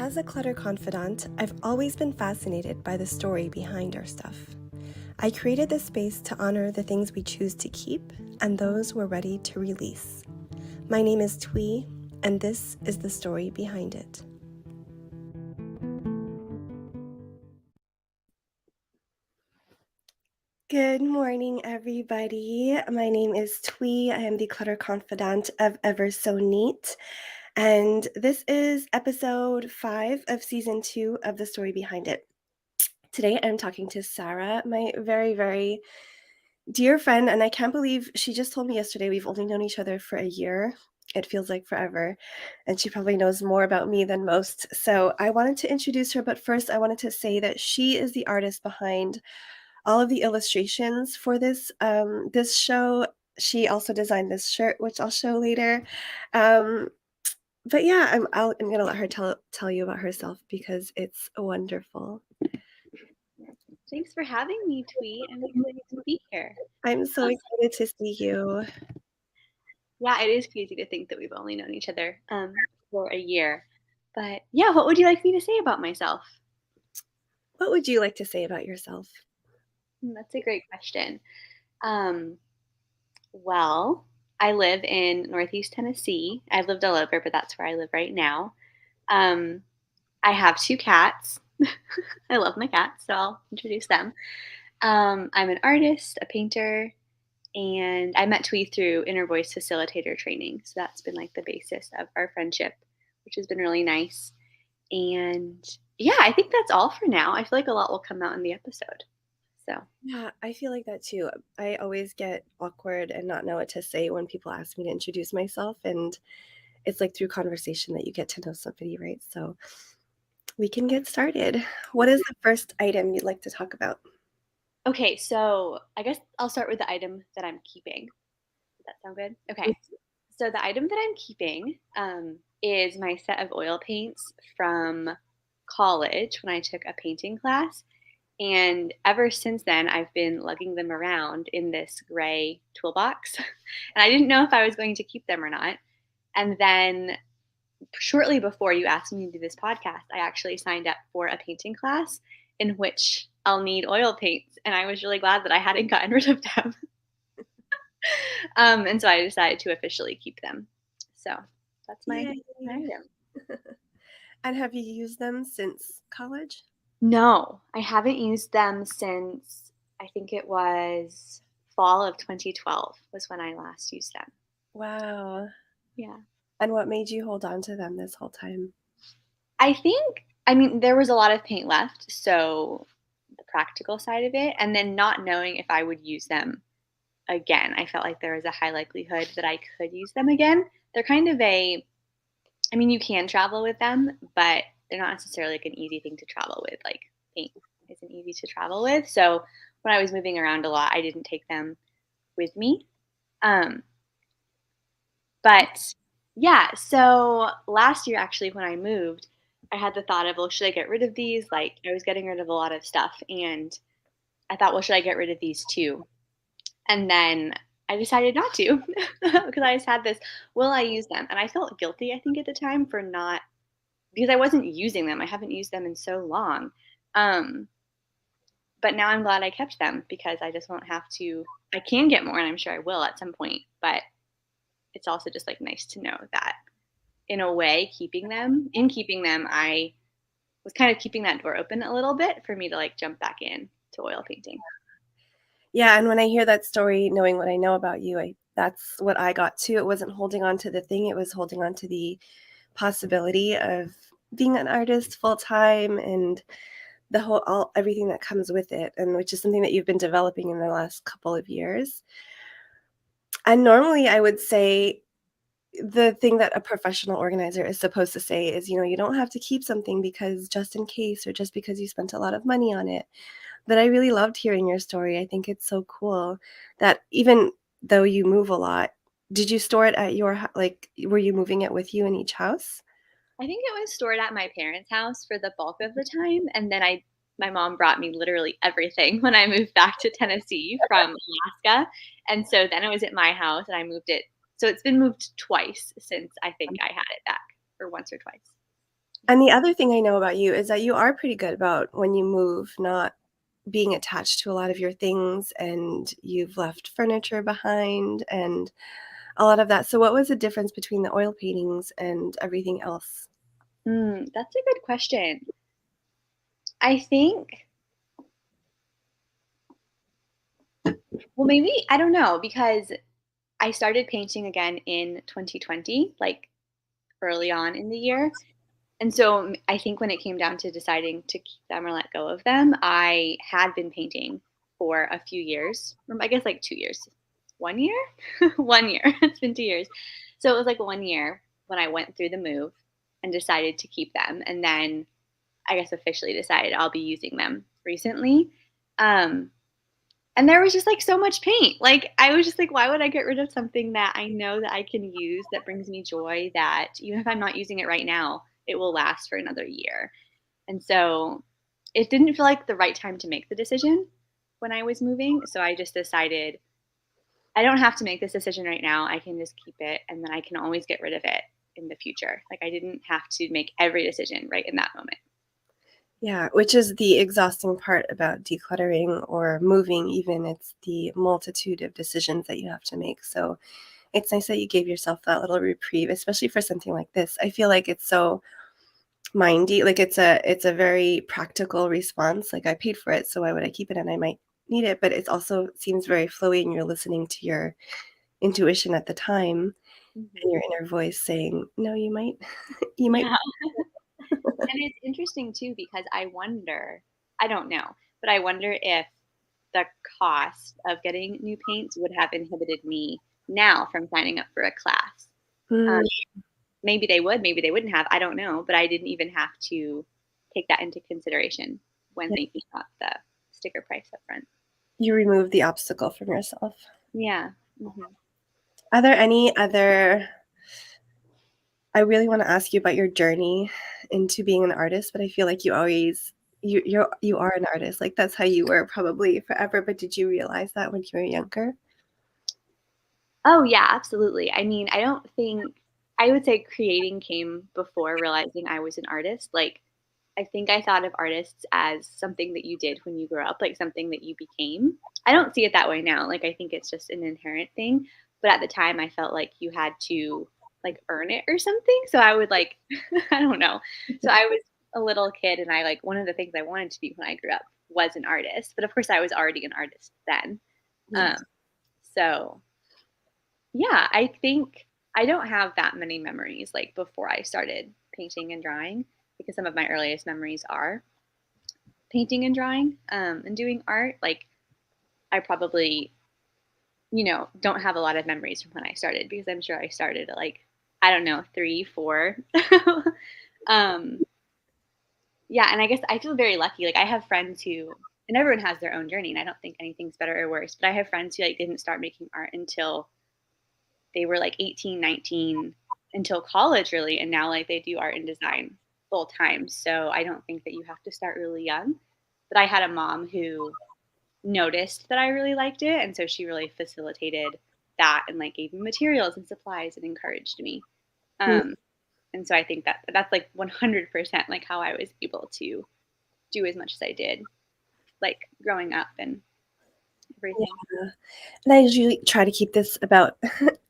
As a clutter confidant, I've always been fascinated by the story behind our stuff. I created this space to honor the things we choose to keep and those we're ready to release. My name is Twee, and this is the story behind it. Good morning, everybody. My name is Twee. I am the clutter confidant of Ever So Neat. And this is episode 5 of season 2 of The Story Behind It. Today I'm talking to Sarah, my very, very dear friend, and I can't believe she just told me yesterday we've only known each other for a year. It feels like forever, and she probably knows more about me than most. So I wanted to introduce her, but first I wanted to say that she is the artist behind all of the illustrations for this show. She also designed this shirt, which I'll show later. But yeah, I'm gonna let her tell you about herself because it's wonderful. Thanks for having me, Twee. I'm excited to be here. I'm so excited to see you. Yeah, it is crazy to think that we've only known each other for a year. But yeah, what would you like me to say about myself? What would you like to say about yourself? That's a great question. Um, well, I live in Northeast Tennessee. I've lived all over, but that's where I live right now. Um, I have 2 cats. I love my cats, so I'll introduce them. I'm an artist, a painter, and I met Twee through inner voice facilitator training. So that's been like the basis of our friendship, which has been really nice. And yeah, I think that's all for now. I feel like a lot will come out in the episode. So Yeah, I feel like that too. I always get awkward and not know what to say when people ask me to introduce myself, and it's like through conversation that you get to know somebody, right? So we can get started. What is the first item you'd like to talk about? okay, so I guess I'll start with the item that I'm keeping. Does that sound good? Okay. So the item that I'm keeping is my set of oil paints from college when I took a painting class. And ever since then, I've been lugging them around in this gray toolbox. And I didn't know if I was going to keep them or not. And then shortly before you asked me to do this podcast, I actually signed up for a painting class in which I'll need oil paints. And I was really glad that I hadn't gotten rid of them. And so I decided to officially keep them. So that's my Yay. item. And have you used them since college? No, I haven't used them since I think it was fall of 2012 was when I last used them. Wow. Yeah. And what made you hold on to them this whole time? I mean, there was a lot of paint left, so the practical side of it, and then not knowing if I would use them again. I felt like there was a high likelihood that I could use them again. They're kind of I mean, you can travel with them, but they're not necessarily like an easy thing to travel with. Like paint isn't easy to travel with. So when I was moving around a lot, I didn't take them with me. Um, but yeah, so last year actually when I moved, I had the thought of, well, should I get rid of these? Like I was getting rid of a lot of stuff and I thought, well, should I get rid of these too? And then I decided not to because I just had this, will I use them? And I felt guilty, I think, at the time for not, because I wasn't using them. I haven't used them in so long. Um, but now I'm glad I kept them because I just won't have to, I can get more and I'm sure I will at some point. But it's also just like nice to know that in a way, keeping them, I was kind of keeping that door open a little bit for me to like jump back in to oil painting. Yeah, and when I hear that story, knowing what I know about you, that's what I got too. It wasn't holding on to the thing, it was holding on to the possibility of being an artist full time and the whole everything that comes with it, and which is something that you've been developing in the last couple of years. And normally I would say the thing that a professional organizer is supposed to say is, you don't have to keep something because just in case or just because you spent a lot of money on it. But I really loved hearing your story. I think it's so cool that even though you move a lot, did you store it at like, were you moving it with you in each house? I think it was stored at my parents' house for the bulk of the time, and then my mom brought me literally everything when I moved back to Tennessee from Alaska, and so then it was at my house, and I moved it. So it's been moved twice since I think I had it back, or once or twice. And the other thing I know about you is that you are pretty good about when you move, not being attached to a lot of your things, and you've left furniture behind and a lot of that. So what was the difference between the oil paintings and everything else? That's a good question. I think, well, maybe, I don't know, because I started painting again in 2020, like early on in the year. And so I think when it came down to deciding to keep them or let go of them, I had been painting for a few years. I guess like 2 years. 1 year? 1 year. It's been 2 years. So it was like 1 year when I went through the move and decided to keep them. And then I guess officially decided I'll be using them recently. Um, and there was just like so much paint. Like I was just like, why would I get rid of something that I know that I can use, that brings me joy, that even if I'm not using it right now, it will last for another year. And so it didn't feel like the right time to make the decision when I was moving. So I just decided I don't have to make this decision right now. I can just keep it and then I can always get rid of it in the future. Like I didn't have to make every decision right in that moment. Yeah, which is the exhausting part about decluttering or moving even. It's the multitude of decisions that you have to make. So it's nice that you gave yourself that little reprieve, especially for something like this. I feel like it's so mindy, like it's a very practical response. Like I paid for it, so why would I keep it? And I might need it, but it also seems very flowy and you're listening to your intuition at the time and Mhm. your inner voice saying, no, you might, you might. Yeah. And it's interesting too because I wonder, I don't know, but I wonder if the cost of getting new paints would have inhibited me now from signing up for a class. Um, Hmm. maybe they would, maybe they wouldn't have. I don't know, but I didn't even have to take that into consideration when Yeah, thinking about the sticker price up front. you remove the obstacle from yourself. Yeah. Hmm. Are there any other I really want to ask you about your journey into being an artist, but I feel like you are an artist. Like that's how you were probably forever. But did you realize that when you were younger? Oh, yeah, absolutely. I mean, I don't think, I would say creating came before realizing I was an artist. Like, I think I thought of artists as something that you did when you grew up, like something that you became. I don't see it that way now. Like, I think it's just an inherent thing. But at the time, I felt like you had to like earn it or something. So I would like, I don't know. So I was a little kid, and I like one of the things I wanted to be when I grew up was an artist. But of course, I was already an artist then. Um, Yes. so yeah, I think I don't have that many memories like before I started painting and drawing because some of my earliest memories are painting and drawing and doing art. Like I probably, don't have a lot of memories from when I started because I'm sure I started at like, I don't know, 3, 4. um, yeah, and I guess I feel very lucky. Like I have friends who, and everyone has their own journey, and I don't think anything's better or worse, but I have friends who like didn't start making art until they were like 18, 19 until college really, and now like they do art and design full time. So I don't think that you have to start really young. But I had a mom who noticed that I really liked it, and so she really facilitated that and like gave me materials and supplies and encouraged me. Mm, Um, and so I think that that's like 100% like how I was able to do as much as I did, like growing up and everything. yeah. And I usually try to keep this about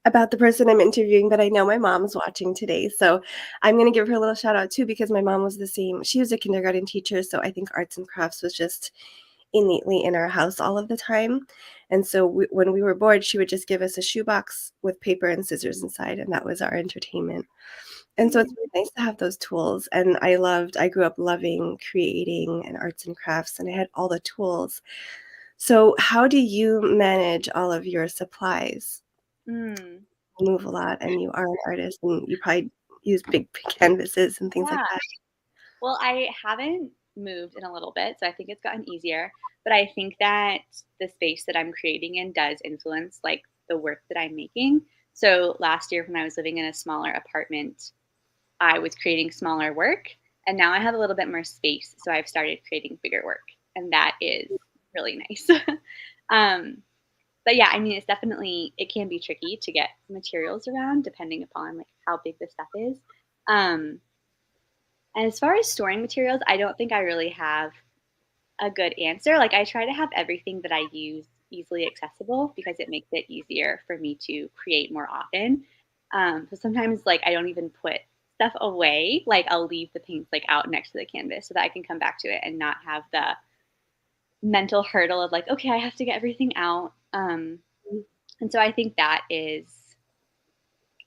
about the person I'm interviewing, but I know my mom's watching today, so I'm gonna give her a little shout out too because my mom was the same. She was a kindergarten teacher, so I think arts and crafts was just innately in our house all of the time. And so when we were bored, she would just give us a shoebox with paper and scissors inside, and that was our entertainment. And so it's Mm. really nice to have those tools. And I grew up loving creating and arts and crafts, and I had all the tools. So, how do you manage all of your supplies? Mm. You move a lot, and you are an artist, and you probably use big canvases and things like Yeah. that. Well, I haven't moved in a little bit, so I think it's gotten easier. But I think that the space that I'm creating in does influence like the work that I'm making. So last year, when I was living in a smaller apartment, I was creating smaller work, and now I have a little bit more space, so I've started creating bigger work, and that is really nice. um, but yeah, I mean, it's definitely it can be tricky to get materials around depending upon like how big the stuff is. Um, As far as storing materials, I don't think I really have a good answer. Like, I try to have everything that I use easily accessible because it makes it easier for me to create more often. So sometimes, like, I don't even put stuff away. Like, I'll leave the paints like out next to the canvas so that I can come back to it and not have the mental hurdle of like, okay, I have to get everything out. And so I think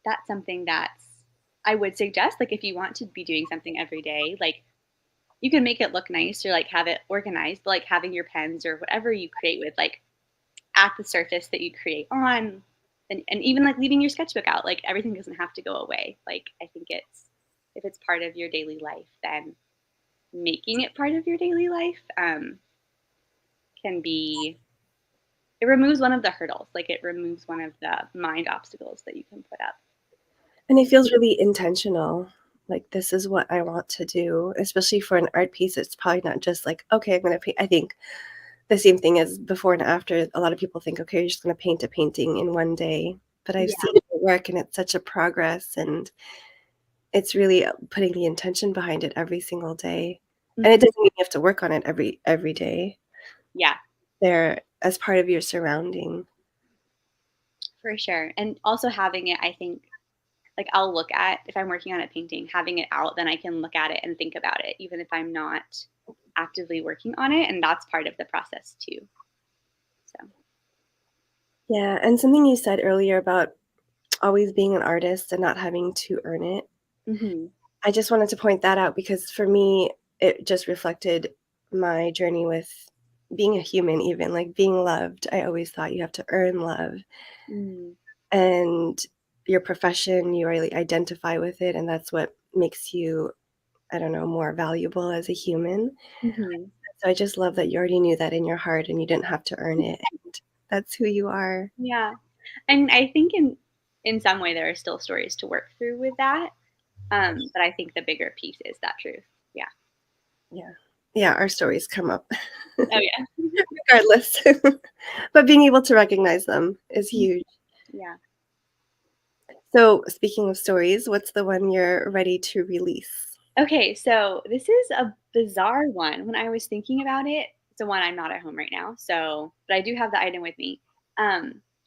that's something that's I would suggest. Like, if you want to be doing something every day, like you can make it look nice or like have it organized, but like having your pens or whatever you create with like at the surface that you create on, and even like leaving your sketchbook out, like everything doesn't have to go away. Like I think it's if it's part of your daily life, then making it part of your daily life can be it removes one of the hurdles. Like it removes one of the mind obstacles that you can put up. And it feels really intentional. Like, this is what I want to do, especially for an art piece. It's probably not just like, okay, I'm going to paint. I think the same thing as before and after. A lot of people think, okay, you're just going to paint a painting in one day. But I've Yeah. seen it work and it's such a progress. And it's really putting the intention behind it every single day. And it Mhm. doesn't mean you have to work on it every day. Yeah, They're as part of your surrounding. for sure. And also having it, I think, like I'll look at if I'm working on a painting, having it out, then I can look at it and think about it, even if I'm not actively working on it. And that's part of the process too. So, Yeah, and something you said earlier about always being an artist and not having to earn it. hmm I just wanted to point that out because for me, it just reflected my journey with being a human, even like being loved. I always thought you have to earn love. mm And your profession, you really identify with it, and that's what makes you, I don't know, more valuable as a human. hmm So I just love that you already knew that in your heart and you didn't have to earn it. And that's who you are. yeah. And I think in some way there are still stories to work through with that. But I think the bigger piece is that truth. Yeah. Yeah. Yeah, our stories come up Oh yeah. regardless. But being able to recognize them is Mhm. huge. Yeah. So, speaking of stories, what's the one you're ready to release? Okay, so this is a bizarre one. When I was thinking about it, it's a one I'm not at home right now. So, but I do have the item with me.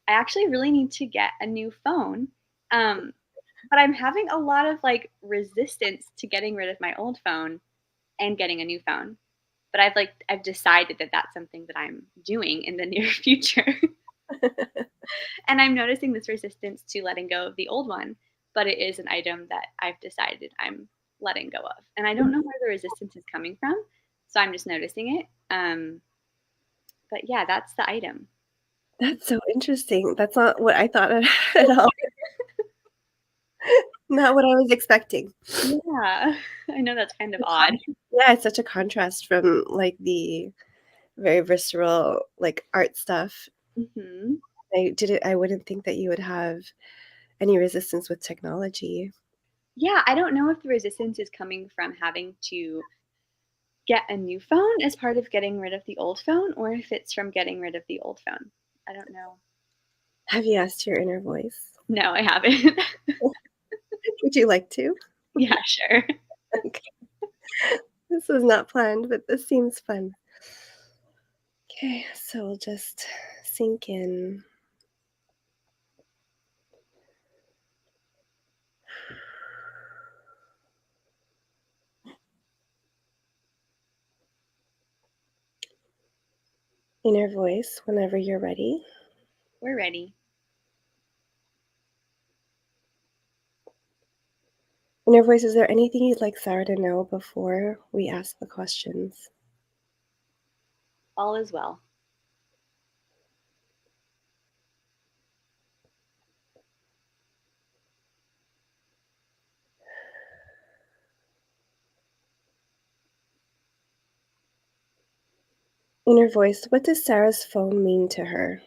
I actually really need to get a new phone. Um, but I'm having a lot of like resistance to getting rid of my old phone and getting a new phone. But I've decided that that's something that I'm doing in the near future. And I'm noticing this resistance to letting go of the old one, but it is an item that I've decided I'm letting go of. And I don't know where the resistance is coming from, so I'm just noticing it. But yeah, that's the item. That's so interesting. That's not what I thought at all. Not what I was expecting. Yeah, I know that's kind of The odd. Yeah, it's such a contrast from, like, the very visceral, like, art stuff. hmm I wouldn't think that you would have any resistance with technology. Yeah, I don't know if the resistance is coming from having to get a new phone as part of getting rid of the old phone, or if it's from getting rid of the old phone. I don't know. Have you asked your inner voice? No, I haven't. Would you like to? Yeah, sure. Okay. This was not planned, but this seems fun. Okay, so we'll just sink in. Inner voice, whenever you're ready. We're ready. Inner voice, is there anything you'd like Sarah to know before we ask the questions? All is well. Inner voice, what does Sarah's phone mean to her?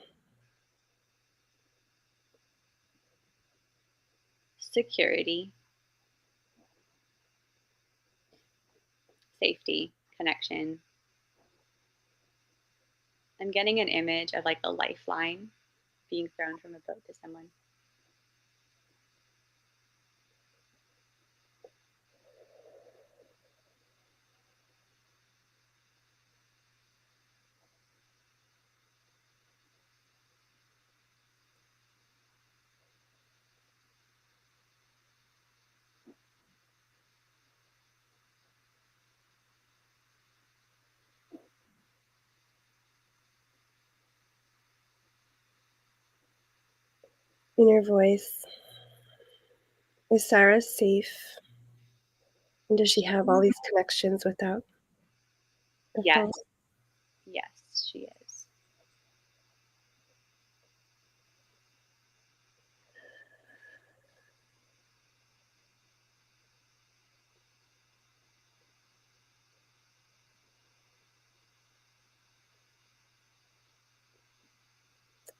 Security, safety, connection. I'm getting an image of like a lifeline being thrown from a boat to someone. Inner voice. Is Sarah safe? And does she have all these connections without the phone? Yes, yes, she is.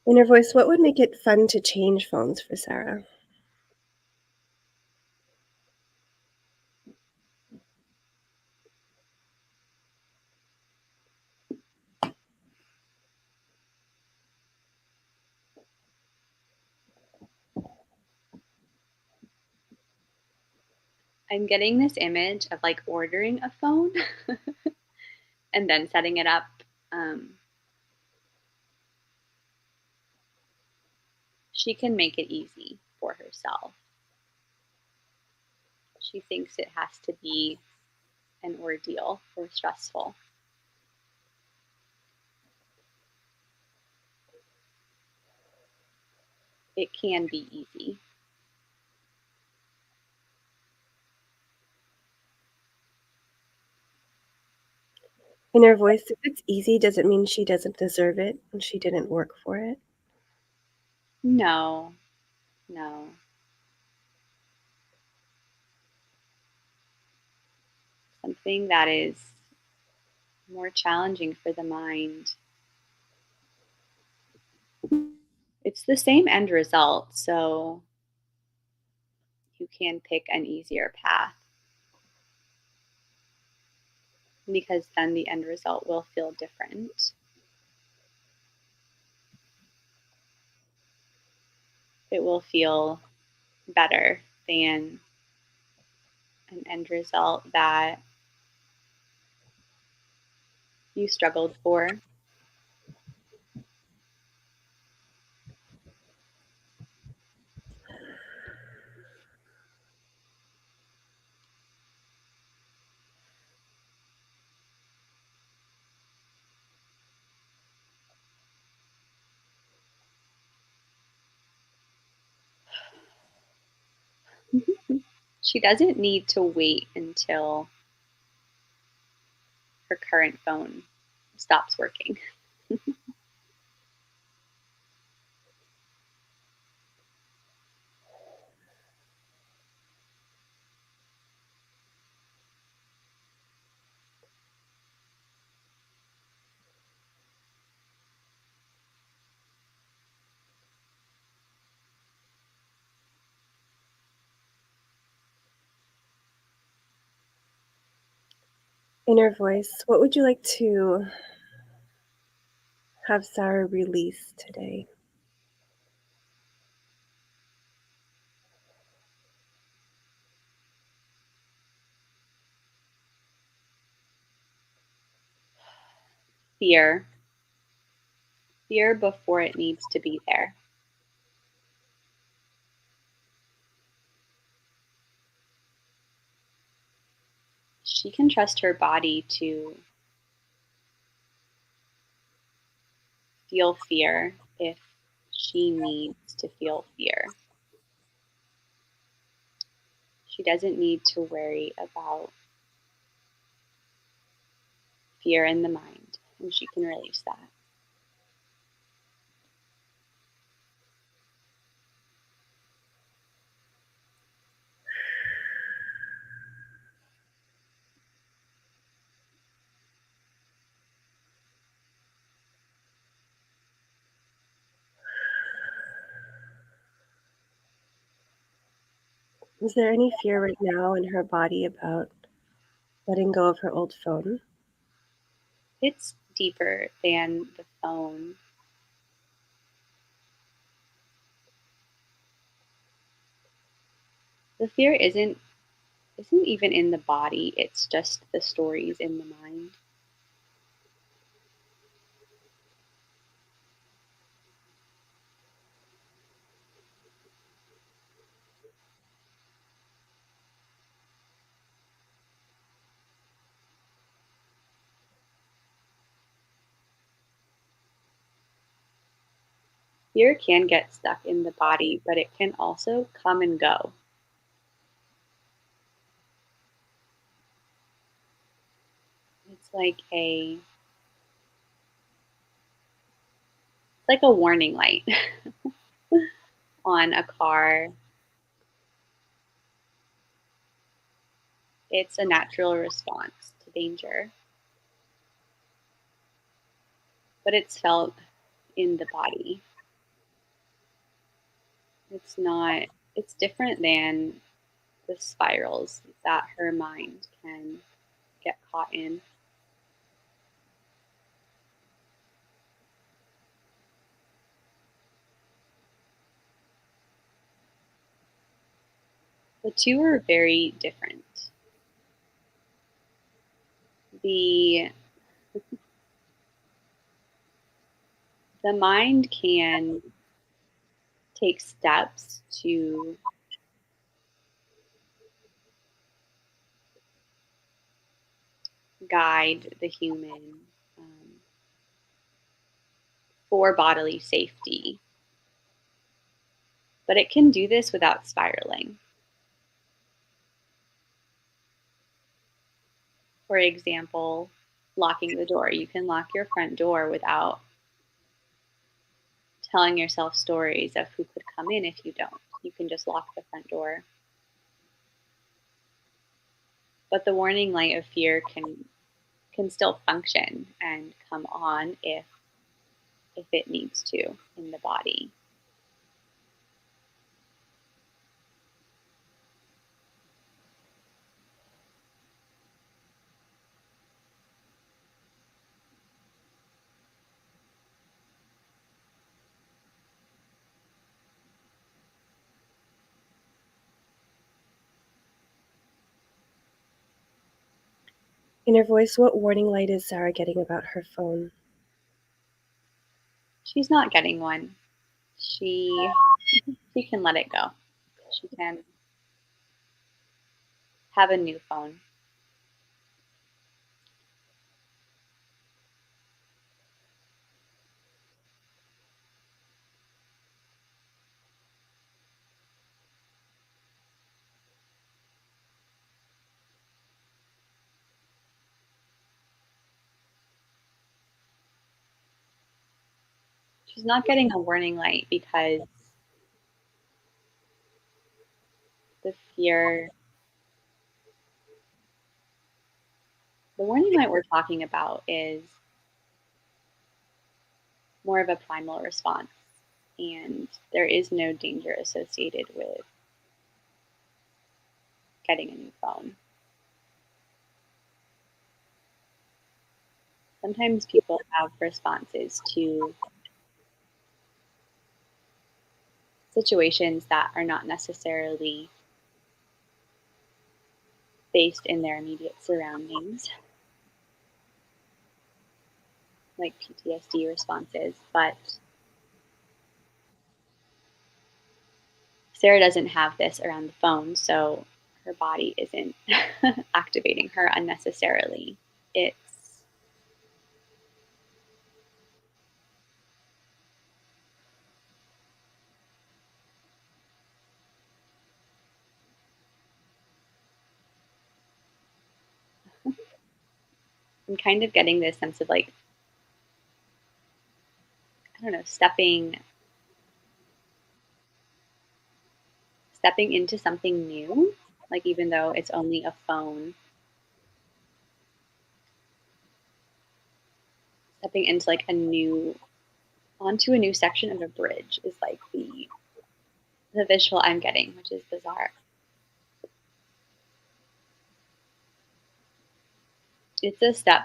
Inner voice, what would make it fun to change phones for Sarah? I'm getting this image of like ordering a phone and then setting it up. Um, she can make it easy for herself. She thinks it has to be an ordeal or stressful. It can be easy. Inner voice, if it's easy, does it mean she doesn't deserve it and she didn't work for it? No, no. Something that is more challenging for the mind. It's the same end result, so you can pick an easier path because then the end result will feel different. It will feel better than an end result that you struggled for. She doesn't need to wait until her current phone stops working. Inner voice, what would you like to have Sarah release today? Fear. Fear before it needs to be there. She can trust her body to feel fear if she needs to feel fear. She doesn't need to worry about fear in the mind, and she can release that. Is there any fear right now in her body about letting go of her old phone? It's deeper than the phone. The fear isn't even in the body, it's just the stories in the mind. Fear can get stuck in the body, but it can also come and go. It's like a warning light on a car. It's a natural response to danger, but it's felt in the body. It's not it's different than the spirals that her mind can get caught in. The two are very different. The the mind can take steps to guide the human for bodily safety, but it can do this without spiraling. For example, locking the door. You can lock your front door without telling yourself stories of who could come in if you don't. You can just lock the front door. But the warning light of fear can still function and come on if it needs to in the body. Inner voice, what warning light is Sarah getting about her phone? She's not getting one. She can let it go. She can have a new phone. She's not getting a warning light because the fear, the warning light we're talking about is more of a primal response, and there is no danger associated with getting a new phone. Sometimes people have responses to situations that are not necessarily based in their immediate surroundings, like PTSD responses, but Sarah doesn't have this around the phone, so her body isn't activating her unnecessarily. It's I'm kind of getting this sense of like, I don't know, stepping into something new, like even though it's only a phone, stepping into like a new onto a new section of a bridge is like the visual I'm getting, which is bizarre. It's a step.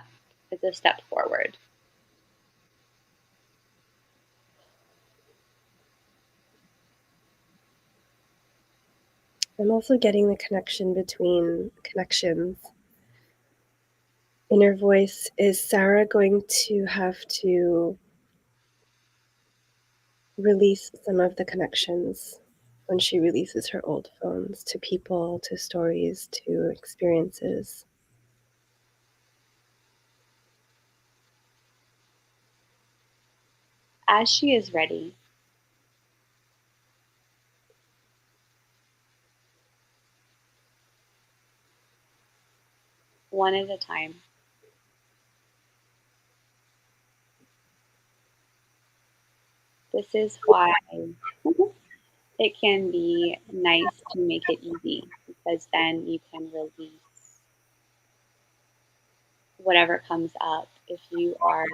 It's a step forward. I'm also getting the connection between connections. Inner voice, is Sarah going to have to release some of the connections when she releases her old phones to people, to stories, to experiences? As she is ready, one at a time. This is why it can be nice to make it easy, because then you can release whatever comes up. If you are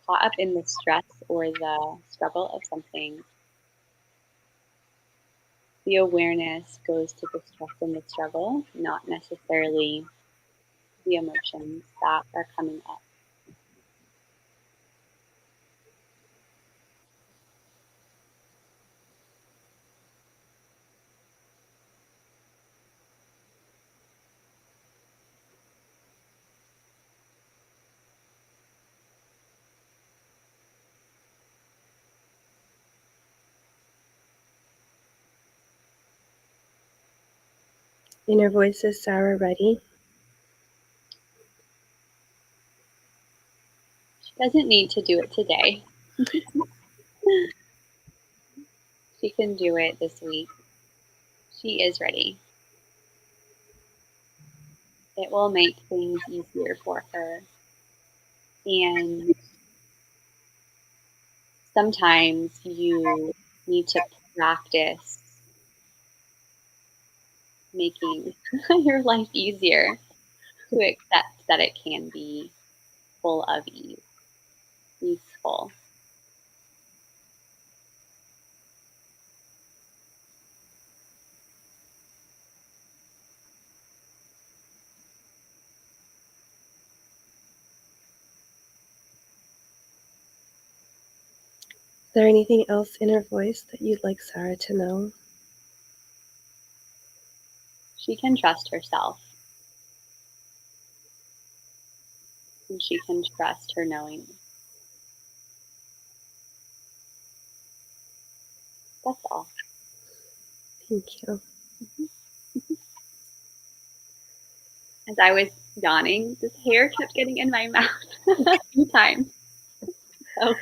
caught up in the stress or the struggle of something, the awareness goes to the stress and the struggle, not necessarily the emotions that are coming up. Inner voice, is Sarah ready? She doesn't need to do it today. She can do it this week. She is ready. It will make things easier for her. And sometimes you need to practice making your life easier to accept that it can be full of ease, peaceful. Is there anything else, inner voice, that you'd like Sarah to know? She can trust herself, and she can trust her knowing. That's all. Thank you. As I was yawning, this hair kept getting in my mouth a few times. So,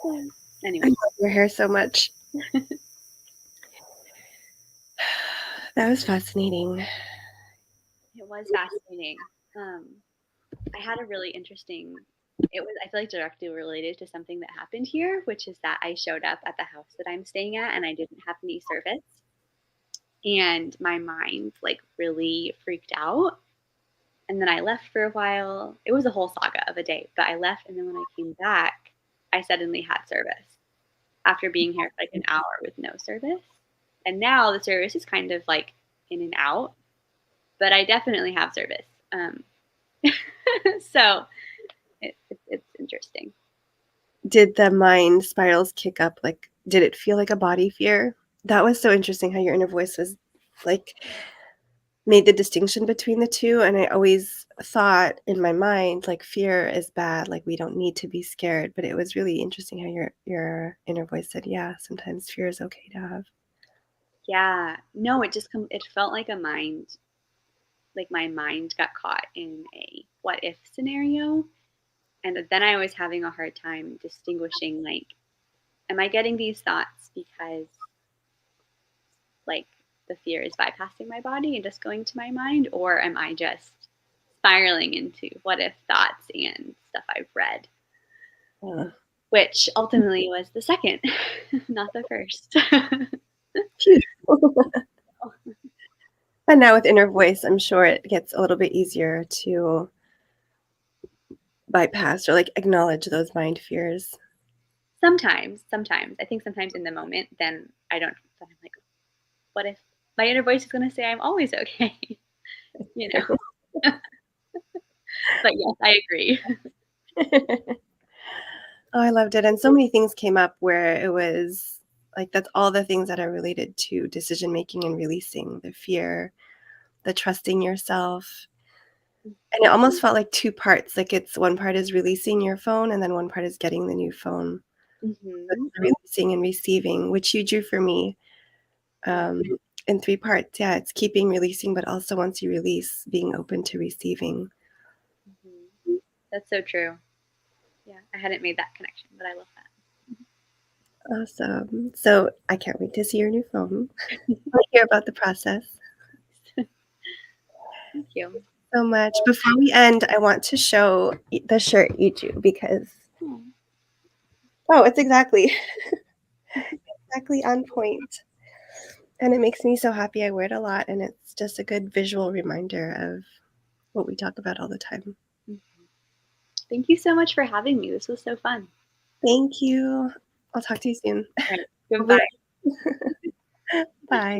I anyway, love your hair so much. That was fascinating. it was fascinating. I had a really interesting. I feel like directly related to something that happened here, which is that I showed up at the house that I'm staying at and I didn't have any service. And my mind like really freaked out. And then I left for a while. It was a whole saga of a day, but I left. And then when I came back, I suddenly had service after being here for like an hour with no service. And now the service is kind of like in and out, but I definitely have service. So it's interesting. Did the mind spirals kick up? Like, did it feel like a body fear? That was so interesting how your inner voice was like made the distinction between the two. And I always thought in my mind, like, fear is bad, like we don't need to be scared. But it was really interesting how your inner voice said, yeah, sometimes fear is okay to have. Yeah. No, it felt like a mind, like my mind got caught in a what if scenario. And then I was having a hard time distinguishing, like, am I getting these thoughts because like the fear is bypassing my body and just going to my mind, or am I just spiraling into what if thoughts and stuff I've read, Uh, which ultimately was the second, not the first. and now with inner voice, I'm sure it gets a little bit easier to bypass or like acknowledge those mind fears. Sometimes. I think sometimes in the moment, then then I'm like, what if my inner voice is going to say I'm always okay? you know? But yes, I agree. Oh, I loved it. And so many things came up where it was like that's all the things that are related to decision making and releasing the fear, the trusting yourself. And it almost felt like two parts. Like it's one part is releasing your phone and then one part is getting the new phone. So Mm-hmm. it's releasing and receiving, which you drew for me Yeah. um, in three parts. Yeah, it's keeping releasing, but also once you release, being open to receiving. Mm-hmm. That's so true. Yeah, I hadn't made that connection, but I love Awesome. So I can't wait to see your new phone. I hear about the process. that. Thank you. So much. Before we end, I want to show the shirt you do because Oh, oh, it's exactly on point. And it makes me so happy. I wear it a lot, and it's just a good visual reminder of what we talk about all the time. mhm. Thank you so much for having me. This was so fun. Thank you. I'll talk to you soon. All right. Hopefully- Goodbye. Bye.